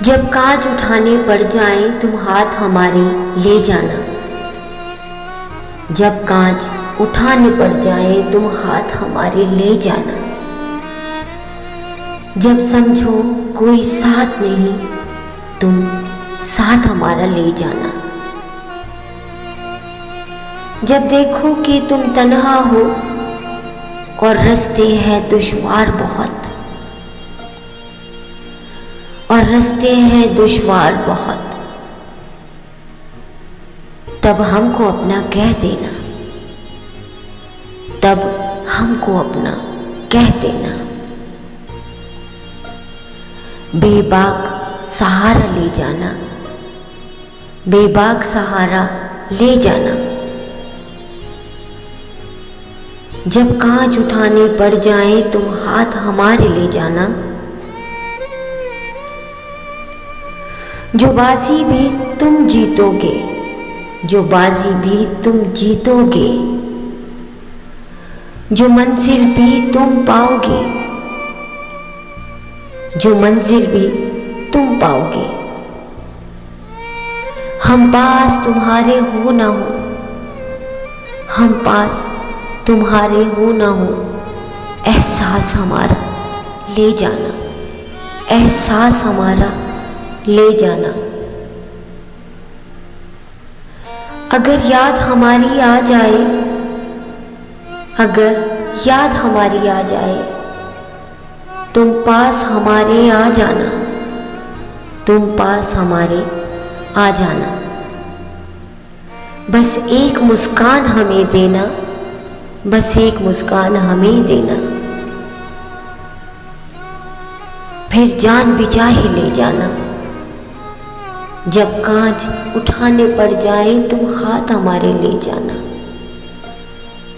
जब काज उठाने पड़ जाएं तुम हाथ हमारे ले जाना। जब कांच उठाने पड़ जाएं तुम हाथ हमारे ले जाना। जब समझो कोई साथ नहीं तुम साथ हमारा ले जाना। जब देखो कि तुम तन्हा हो और रास्ते हैं दुश्वार बहुत, और रास्ते हैं दुश्वार बहुत, तब हमको अपना कह देना। तब हमको अपना कह देना। बेबाक सहारा ले जाना। बेबाक सहारा ले जाना। जब कांच उठाने पड़ जाए तुम हाथ हमारे ले जाना। जो बाजी भी तुम जीतोगे, जो बाजी भी तुम जीतोगे, जो मंजिल भी तुम पाओगे, जो मंजिल भी तुम पाओगे। हम पास तुम्हारे हो ना हो, हम पास तुम्हारे हो ना हो, एहसास हमारा ले जाना। एहसास हमारा ले जाना। अगर याद हमारी आ जाए, अगर याद हमारी आ जाए, तुम पास हमारे आ जाना। तुम पास हमारे आ जाना। बस एक मुस्कान हमें देना। बस एक मुस्कान हमें देना। फिर जान भी चाहे ले जाना। जब कांच उठाने पड़ जाए तुम हाथ हमारे ले जाना।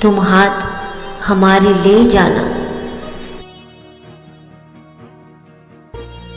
तुम हाथ हमारे ले जाना।